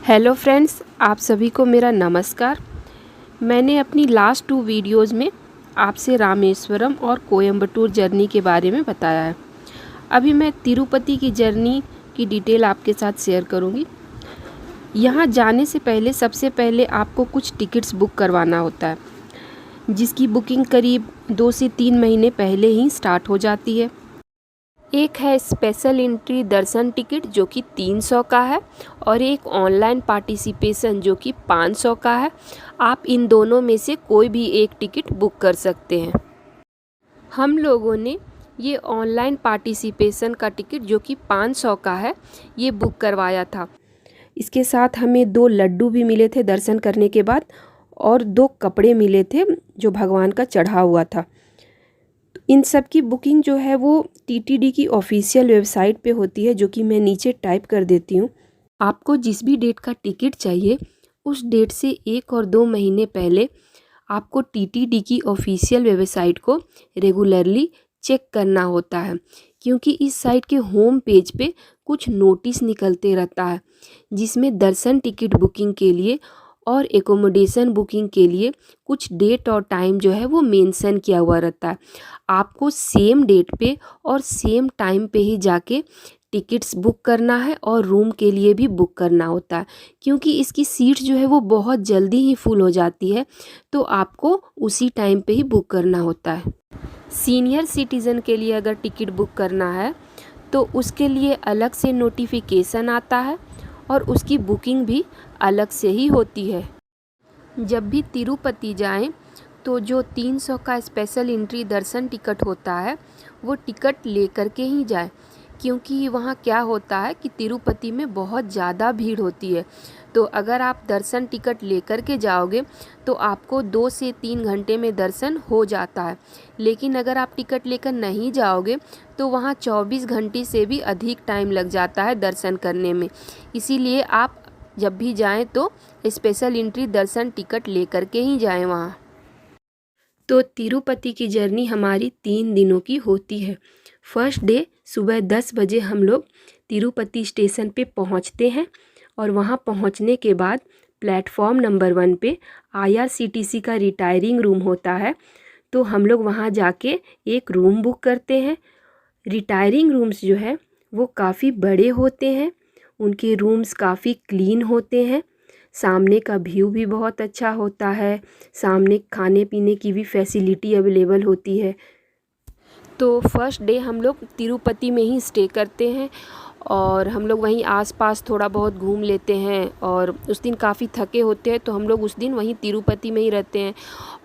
Hello friends, आप सभी को मेरा नमस्कार। मैंने अपनी लास्ट 2 वीडियोज़ में आपसे रामेश्वरम और कोयम्बटूर जर्नी के बारे में बताया है। अभी मैं तिरुपति की जर्नी की डिटेल आपके साथ शेयर करूंगी। यहाँ जाने से पहले सबसे पहले आपको कुछ टिकट्स बुक करवाना होता है, जिसकी बुकिंग करीब 2 से 3 महीने पहले ही स्टार्ट हो जाती है। एक है स्पेशल एंट्री दर्शन टिकट जो कि 300 का है और एक ऑनलाइन पार्टिसिपेशन जो कि 500 का है। आप इन दोनों में से कोई भी एक टिकट बुक कर सकते हैं। हम लोगों ने ये ऑनलाइन पार्टिसिपेशन का टिकट जो कि 500 का है ये बुक करवाया था। इसके साथ हमें 2 लड्डू भी मिले थे दर्शन करने के बाद और 2 कपड़े मिले थे जो भगवान का चढ़ा हुआ था। इन सब की बुकिंग जो है वो टीटीडी की ऑफिशियल वेबसाइट पे होती है, जो कि मैं नीचे टाइप कर देती हूँ। आपको जिस भी डेट का टिकट चाहिए उस डेट से 1 और 2 महीने पहले आपको टीटीडी की ऑफिशियल वेबसाइट को रेगुलरली चेक करना होता है, क्योंकि इस साइट के होम पेज पे कुछ नोटिस निकलते रहता है जिसमें दर्शन टिकट बुकिंग के लिए और एकोमोडेशन बुकिंग के लिए कुछ डेट और टाइम जो है वो मेंशन किया हुआ रहता है। आपको सेम डेट पे और सेम टाइम पे ही जाके टिकट्स बुक करना है और रूम के लिए भी बुक करना होता है, क्योंकि इसकी सीट जो है वो बहुत जल्दी ही फुल हो जाती है, तो आपको उसी टाइम पे ही बुक करना होता है। सीनियर सिटीज़न के लिए अगर टिकट बुक करना है तो उसके लिए अलग से नोटिफिकेशन आता है और उसकी बुकिंग भी अलग से ही होती है। जब भी तिरुपति जाएं तो जो 300 का स्पेशल एंट्री दर्शन टिकट होता है वो टिकट लेकर के ही जाएं, क्योंकि वहाँ क्या होता है कि तिरुपति में बहुत ज़्यादा भीड़ होती है। तो अगर आप दर्शन टिकट लेकर के जाओगे तो आपको 2 से 3 घंटे में दर्शन हो जाता है, लेकिन अगर आप टिकट लेकर नहीं जाओगे तो वहाँ 24 घंटे से भी अधिक टाइम लग जाता है दर्शन करने में। इसीलिए आप जब भी जाएं तो स्पेशल एंट्री दर्शन टिकट लेकर के ही जाएं वहाँ। तो तिरुपति की जर्नी हमारी 3 दिनों की होती है। फर्स्ट डे सुबह 10 बजे हम लोग तिरुपति स्टेशन पे पहुंचते हैं और वहां पहुंचने के बाद प्लेटफॉर्म नंबर 1 पे IRCTC का रिटायरिंग रूम होता है, तो हम लोग वहां जाके एक रूम बुक करते हैं। रिटायरिंग रूम्स जो है वो काफ़ी बड़े होते हैं, उनके रूम्स काफ़ी क्लीन होते हैं, सामने का व्यू भी बहुत अच्छा होता है, सामने खाने पीने की भी फैसिलिटी अवेलेबल होती है। तो फर्स्ट डे हम लोग तिरुपति में ही स्टे करते हैं और हम लोग वहीं आसपास थोड़ा बहुत घूम लेते हैं, और उस दिन काफ़ी थके होते हैं तो हम लोग उस दिन वहीं तिरुपति में ही रहते हैं।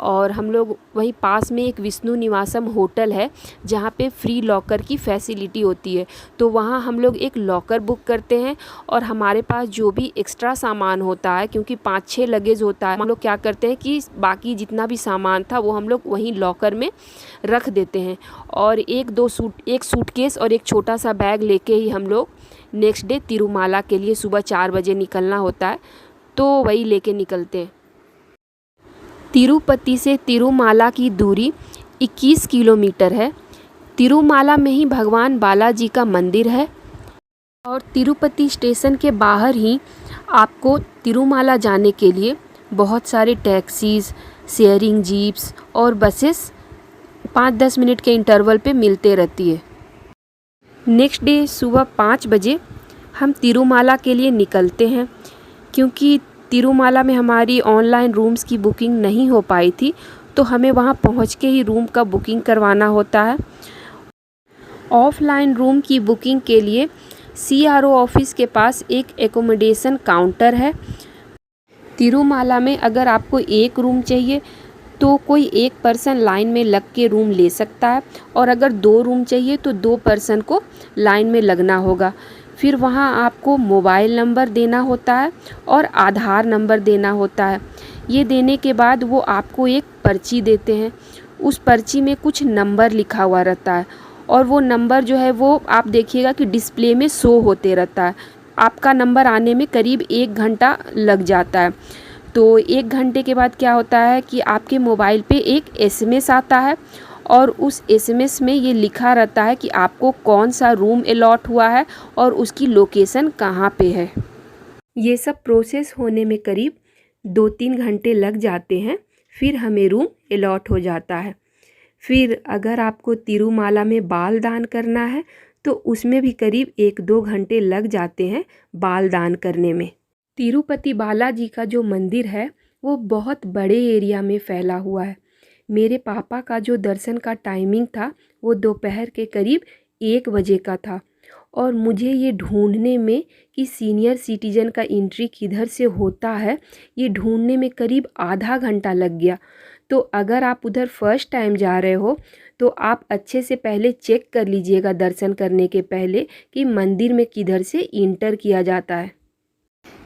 और हम लोग वहीं पास में एक विष्णु निवासम होटल है जहाँ पे फ्री लॉकर की फैसिलिटी होती है, तो वहाँ हम लोग एक लॉकर बुक करते हैं और हमारे पास जो भी एक्स्ट्रा सामान होता है, क्योंकि 5-6 लगेज होता है, हम लोग क्या करते हैं कि बाकी जितना भी सामान था वो हम लोग वहीं लॉकर में रख देते हैं और एक सूटकेस और एक छोटा सा बैग लेके ही हम लोग नेक्स्ट डे तिरुमाला के लिए सुबह 4 बजे निकलना होता है, तो वही लेके निकलते हैं। तिरुपति से तिरुमाला की दूरी 21 किलोमीटर है। तिरुमाला में ही भगवान बालाजी का मंदिर है और तिरुपति स्टेशन के बाहर ही आपको तिरुमाला जाने के लिए बहुत सारे टैक्सीज, शेयरिंग जीप्स और बसेस 5-10 मिनट के इंटरवल पे मिलते रहती है। नेक्स्ट डे सुबह 5 बजे हम तिरुमाला के लिए निकलते हैं, क्योंकि तिरुमाला में हमारी ऑनलाइन रूम्स की बुकिंग नहीं हो पाई थी, तो हमें वहां पहुंच के ही रूम का बुकिंग करवाना होता है। ऑफलाइन रूम की बुकिंग के लिए CRO ऑफिस के पास एक एकोमोडेशन काउंटर है। तिरुमाला में अगर आपको एक रूम चाहिए तो कोई एक पर्सन लाइन में लग के रूम ले सकता है, और अगर 2 रूम चाहिए तो 2 पर्सन को लाइन में लगना होगा। फिर वहाँ आपको मोबाइल नंबर देना होता है और आधार नंबर देना होता है। ये देने के बाद वो आपको एक पर्ची देते हैं। उस पर्ची में कुछ नंबर लिखा हुआ रहता है और वो नंबर जो है वो आप देखिएगा कि डिस्प्ले में शो होते रहता है। आपका नंबर आने में करीब 1 घंटा लग जाता है। तो 1 घंटे के बाद क्या होता है कि आपके मोबाइल पे एक SMS आता है और उस SMS में ये लिखा रहता है कि आपको कौन सा रूम अलॉट हुआ है और उसकी लोकेशन कहाँ पे है। ये सब प्रोसेस होने में करीब 2-3 घंटे लग जाते हैं। फिर हमें रूम अलॉट हो जाता है। फिर अगर आपको तिरुमाला में बाल दान करना है तो उसमें भी करीब 1-2 घंटे लग जाते हैं बाल दान करने में। तिरुपति बालाजी का जो मंदिर है वो बहुत बड़े एरिया में फैला हुआ है। मेरे पापा का जो दर्शन का टाइमिंग था वो दोपहर के करीब 1 बजे का था और मुझे ये ढूंढने में कि सीनियर सिटीजन का एंट्री किधर से होता है, ये ढूंढने में करीब आधा घंटा लग गया। तो अगर आप उधर फर्स्ट टाइम जा रहे हो तो आप अच्छे से पहले चेक कर लीजिएगा दर्शन करने के पहले कि मंदिर में किधर से इंटर किया जाता है।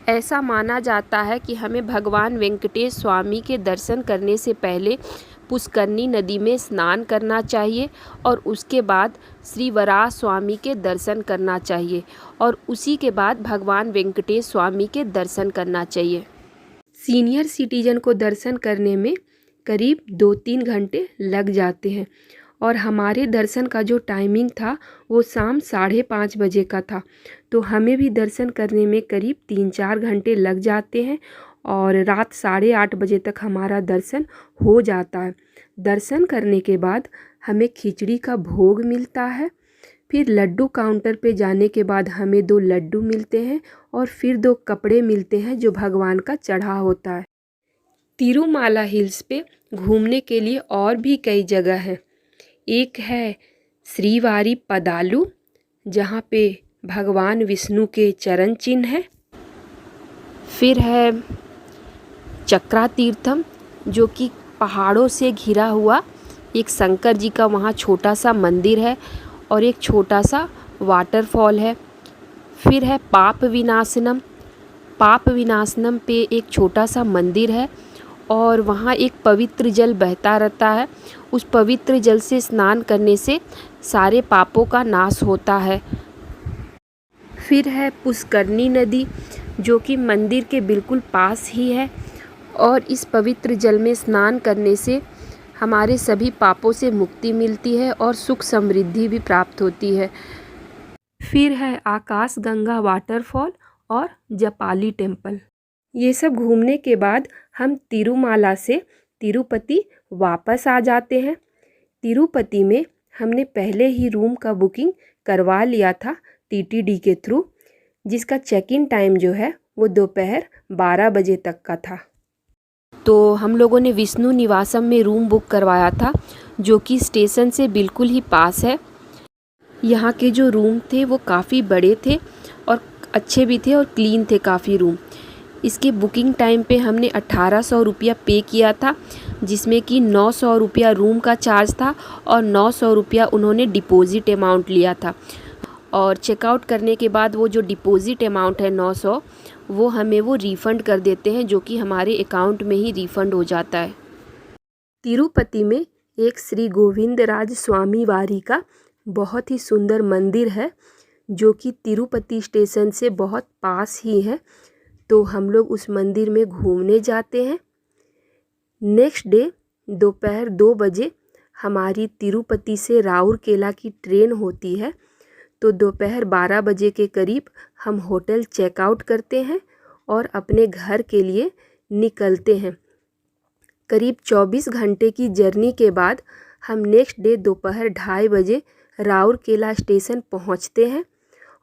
ऐसा माना जाता है कि हमें भगवान वेंकटेश स्वामी के दर्शन करने से पहले पुष्करनी नदी में स्नान करना चाहिए और उसके बाद श्री वराह स्वामी के दर्शन करना चाहिए और उसी के बाद भगवान वेंकटेश स्वामी के दर्शन करना चाहिए। सीनियर सिटीजन को दर्शन करने में करीब 2-3 घंटे लग जाते हैं और हमारे दर्शन का जो टाइमिंग था वो शाम 5:30 बजे का था। तो हमें भी दर्शन करने में करीब 3-4 घंटे लग जाते हैं और रात 8:30 बजे तक हमारा दर्शन हो जाता है। दर्शन करने के बाद हमें खिचड़ी का भोग मिलता है। फिर लड्डू काउंटर पे जाने के बाद हमें 2 लड्डू मिलते हैं और फिर 2 कपड़े मिलते हैं जो भगवान का चढ़ा होता है। तिरुमाला हिल्स पे घूमने के लिए और भी कई जगह हैं। एक है श्रीवारी पदालू जहाँ पे भगवान विष्णु के चरण चिन्ह है। फिर है चक्रा तीर्थम जो कि पहाड़ों से घिरा हुआ एक शंकर जी का वहाँ छोटा सा मंदिर है और एक छोटा सा वाटरफॉल है। फिर है पाप विनाशनम। पाप विनाशनम पे एक छोटा सा मंदिर है और वहाँ एक पवित्र जल बहता रहता है। उस पवित्र जल से स्नान करने से सारे पापों का नाश होता है। फिर है पुष्करनी नदी जो कि मंदिर के बिल्कुल पास ही है और इस पवित्र जल में स्नान करने से हमारे सभी पापों से मुक्ति मिलती है और सुख समृद्धि भी प्राप्त होती है। फिर है आकाश गंगा वाटरफॉल और जपाली टेम्पल। ये सब घूमने के बाद हम तिरुमाला से तिरुपति वापस आ जाते हैं। तिरुपति में हमने पहले ही रूम का बुकिंग करवा लिया था टीटीडी के थ्रू, जिसका चेक इन टाइम जो है वो दोपहर 12 बजे तक का था। तो हम लोगों ने विष्णु निवासम में रूम बुक करवाया था जो कि स्टेशन से बिल्कुल ही पास है। यहाँ के जो रूम थे वो काफ़ी बड़े थे और अच्छे भी थे और क्लीन थे काफ़ी रूम। इसके बुकिंग टाइम पे हमने 1800 रुपया पे किया था, जिसमें कि 900 रुपया रूम का चार्ज था और 900 रुपया उन्होंने डिपॉज़िट अमाउंट लिया था। और चेकआउट करने के बाद वो जो डिपॉज़िट अमाउंट है 900 वो हमें वो रिफ़ंड कर देते हैं, जो कि हमारे अकाउंट में ही रिफ़ंड हो जाता है। तिरुपति में एक श्री गोविंदराज स्वामी वारी का बहुत ही सुंदर मंदिर है जो कि तिरुपति स्टेशन से बहुत पास ही है। तो हम लोग उस मंदिर में घूमने जाते हैं। नेक्स्ट डे दोपहर 2 बजे हमारी तिरुपति से राउरकेला की ट्रेन होती है। तो दोपहर 12 बजे के करीब हम होटल चेकआउट करते हैं और अपने घर के लिए निकलते हैं। करीब 24 घंटे की जर्नी के बाद हम नेक्स्ट डे दोपहर 2:30 बजे राउरकेला स्टेशन पहुंचते हैं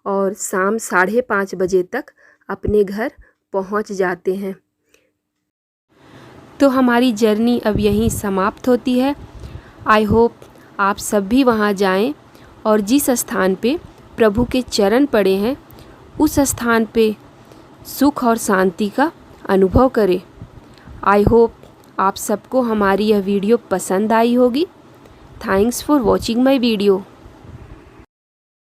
और शाम 5:30 बजे तक अपने घर पहुंच जाते हैं। तो हमारी जर्नी अब यहीं समाप्त होती है। आई होप आप सब भी वहाँ जाएं और जिस स्थान पे प्रभु के चरण पड़े हैं उस स्थान पे सुख और शांति का अनुभव करें। आई होप आप सबको हमारी यह वीडियो पसंद आई होगी। Thanks for watching my video.